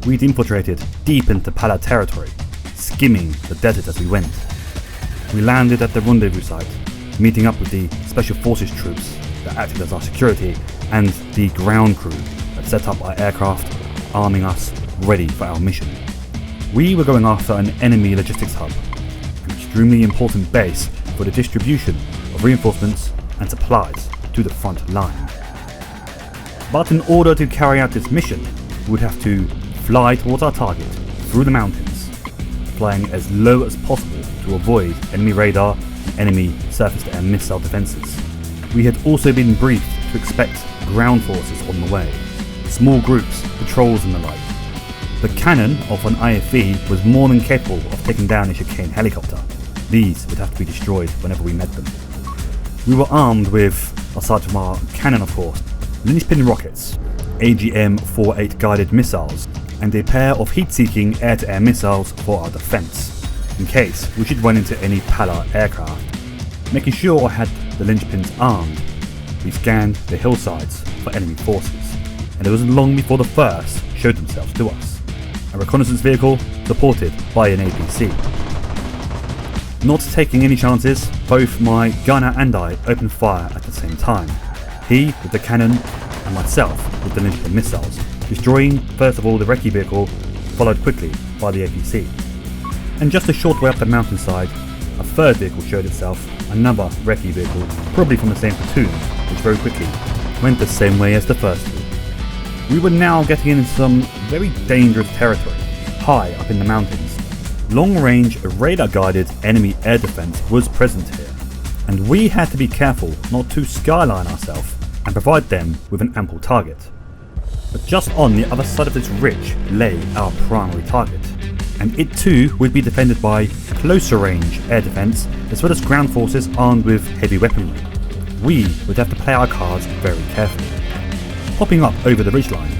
we'd infiltrated deep into Pala territory, skimming the desert as we went. We landed at the rendezvous site, meeting up with the Special Forces troops that acted as our security and the ground crew that set up our aircraft, arming us ready for our mission. We were going after an enemy logistics hub, an extremely important base for the distribution of reinforcements and supplies to the front line. But in order to carry out this mission, we would have to fly towards our target through the mountains, flying as low as possible to avoid enemy radar and enemy surface-to-air missile defences. We had also been briefed to expect ground forces on the way, small groups, patrols and the like. The cannon of an IFV was more than capable of taking down a Chicane helicopter. These would have to be destroyed whenever we met them. We were armed with, aside from our cannon of course, linchpin rockets, AGM-48 guided missiles, and a pair of heat-seeking air-to-air missiles for our defence, in case we should run into any Pala aircraft. Making sure I had the linchpins armed, we scanned the hillsides for enemy forces, and it wasn't long before the first showed themselves to us. A reconnaissance vehicle supported by an APC. Not taking any chances, both my gunner and I opened fire at the same time. He with the cannon and myself with the linchpin missiles, destroying first of all the recce vehicle, followed quickly by the APC. And just a short way up the mountainside, a third vehicle showed itself, another recce vehicle, probably from the same platoon, which very quickly went the same way as the first two. We were now getting into some very dangerous territory, high up in the mountains. Long-range, radar-guided enemy air defense was present here, and we had to be careful not to skyline ourselves and provide them with an ample target. But just on the other side of this ridge lay our primary target, and it too would be defended by closer range air defense as well as ground forces armed with heavy weaponry. We would have to play our cards very carefully. Hopping up over the ridgeline,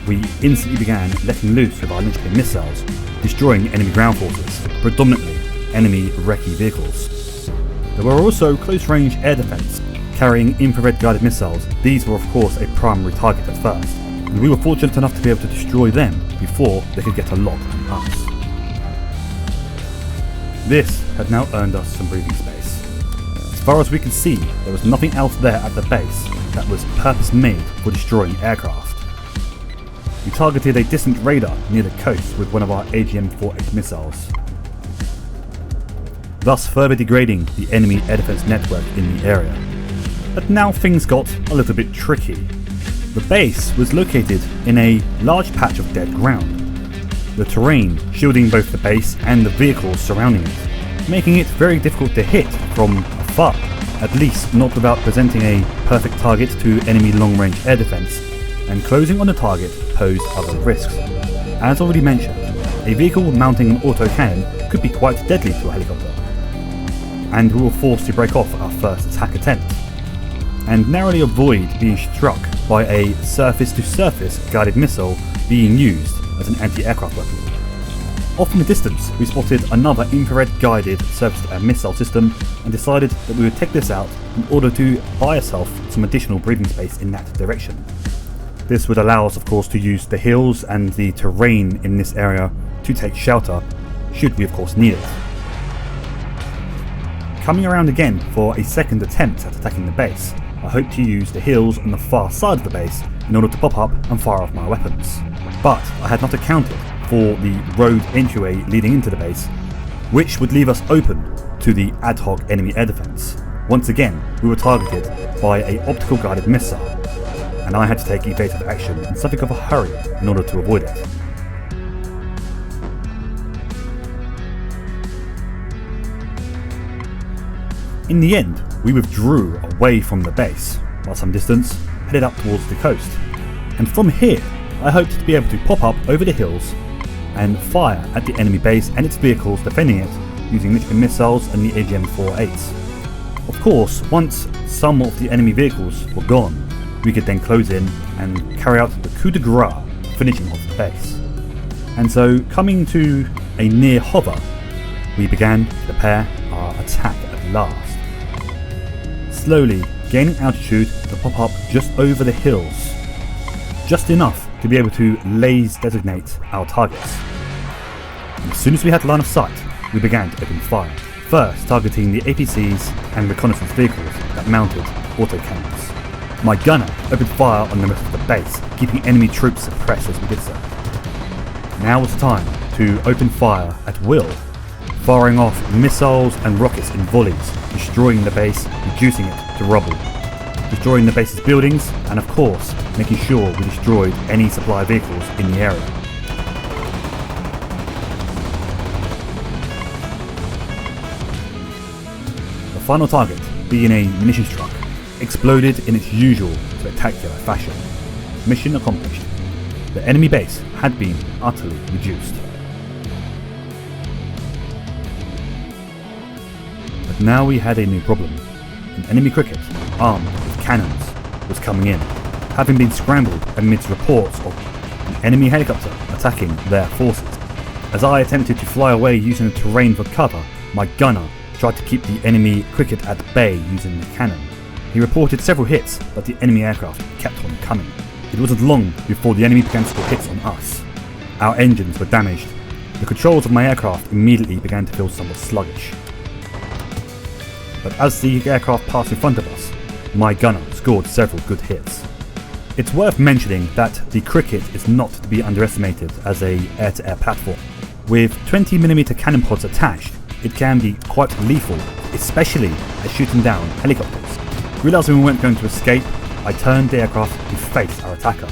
we instantly began letting loose with our linchpin missiles, destroying enemy ground forces, predominantly enemy recce vehicles. There were also close-range air defense, carrying infrared-guided missiles. These were of course a primary target at first, and we were fortunate enough to be able to destroy them before they could get a lock on us. This had now earned us some breathing space. As far as we could see, there was nothing else there at the base that was purpose-made for destroying aircraft. We targeted a distant radar near the coast with one of our AGM-48 missiles, thus further degrading the enemy air defense network in the area. But now things got a little bit tricky. The base was located in a large patch of dead ground, the terrain shielding both the base and the vehicles surrounding it, making it very difficult to hit from afar, at least not without presenting a perfect target to enemy long-range air defense, and closing on the target posed other risks. As already mentioned, a vehicle mounting an autocannon could be quite deadly to a helicopter, and we were forced to break off our first attack attempt, and narrowly avoid being struck by a surface-to-surface guided missile being used as an anti-aircraft weapon. Off in the distance, we spotted another infrared-guided surface-to-air missile system and decided that we would take this out in order to buy ourselves some additional breathing space in that direction. This would allow us of course to use the hills and the terrain in this area to take shelter, should we of course need it. Coming around again for a second attempt at attacking the base, I hoped to use the hills on the far side of the base in order to pop up and fire off my weapons. But I had not accounted for the road entryway leading into the base, which would leave us open to the ad hoc enemy air defense. Once again, we were targeted by an optical guided missile, and I had to take evasive action in something of a hurry in order to avoid it. In the end, we withdrew away from the base, while some distance, headed up towards the coast, and from here I hoped to be able to pop up over the hills and fire at the enemy base and its vehicles defending it using linchpin missiles and the AGM-48s. Of course, once some of the enemy vehicles were gone, we could then close in and carry out the coup de grace, finishing off the base. And so, coming to a near hover, we began to prepare our attack at last. Slowly gaining altitude to pop up just over the hills, just enough to be able to laser designate our targets. And as soon as we had line of sight, we began to open fire, first targeting the APCs and reconnaissance vehicles that mounted autocannons. My gunner opened fire on the rest of the base, keeping enemy troops suppressed as we did so. Now was the time to open fire at will, firing off missiles and rockets in volleys, destroying the base, reducing it to rubble, destroying the base's buildings, and of course making sure we destroyed any supply vehicles in the area. The final target, being a munitions truck, exploded in its usual spectacular fashion. Mission accomplished. The enemy base had been utterly reduced. But now we had a new problem. An enemy cricket, armed with cannons, was coming in, having been scrambled amidst reports of an enemy helicopter attacking their forces. As I attempted to fly away using the terrain for cover, my gunner tried to keep the enemy cricket at bay using the cannon. He reported several hits, but the enemy aircraft kept on coming. It wasn't long before the enemy began to score hits on us. Our engines were damaged. The controls of my aircraft immediately began to feel somewhat sluggish. But as the aircraft passed in front of us, my gunner scored several good hits. It's worth mentioning that the cricket is not to be underestimated as a air-to-air platform. With 20mm cannon pods attached, it can be quite lethal, especially at shooting down helicopters. Realising we weren't going to escape, I turned the aircraft to face our attacker,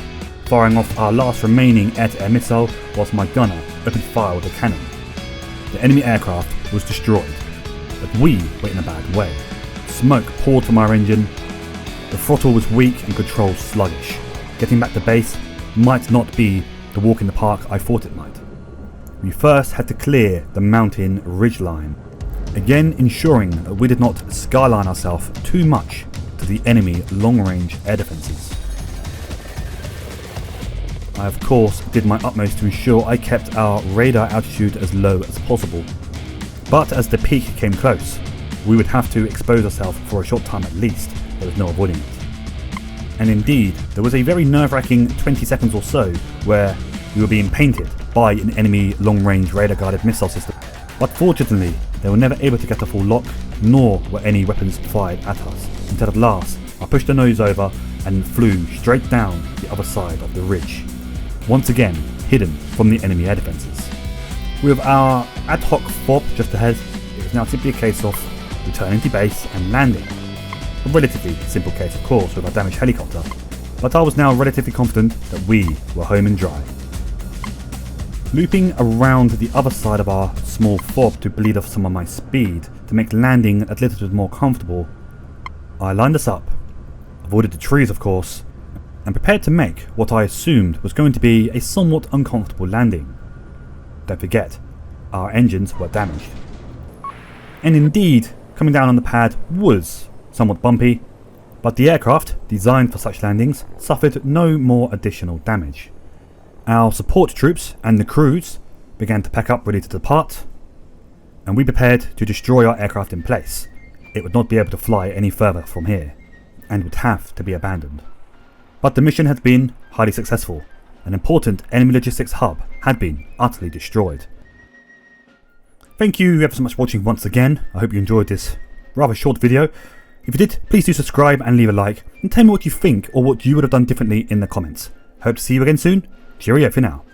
firing off our last remaining air-to-air missile whilst my gunner opened fire with a cannon. The enemy aircraft was destroyed, but we were in a bad way. Smoke poured from our engine, the throttle was weak and controls sluggish. Getting back to base might not be the walk in the park I thought it might. We first had to clear the mountain ridgeline, again ensuring that we did not skyline ourselves too much to the enemy long-range air defences. I of course did my utmost to ensure I kept our radar altitude as low as possible, but as the peak came close, we would have to expose ourselves for a short time at least. There was no avoiding it. And indeed, there was a very nerve-wracking 20 seconds or so where we were being painted by an enemy long-range radar-guided missile system. But fortunately, they were never able to get a full lock, nor were any weapons fired at us, until at last I pushed the nose over and flew straight down the other side of the ridge, once again hidden from the enemy air defences. With our ad hoc FOB just ahead, it was now simply a case of returning to base and landing. A relatively simple case of course with our damaged helicopter, but I was now relatively confident that we were home and dry. Looping around the other side of our small FOB to bleed off some of my speed to make landing a little bit more comfortable, I lined us up, avoided the trees of course, and prepared to make what I assumed was going to be a somewhat uncomfortable landing. Don't forget, our engines were damaged. And indeed, coming down on the pad was somewhat bumpy, but the aircraft, designed for such landings, suffered no more additional damage. Our support troops and the crews began to pack up ready to depart, and we prepared to destroy our aircraft in place. It would not be able to fly any further from here, and would have to be abandoned. But the mission had been highly successful. An important enemy logistics hub had been utterly destroyed. Thank you ever so much for watching once again. I hope you enjoyed this rather short video. If you did, please do subscribe and leave a like, and tell me what you think or what you would have done differently in the comments. Hope to see you again soon. Cheerio for now.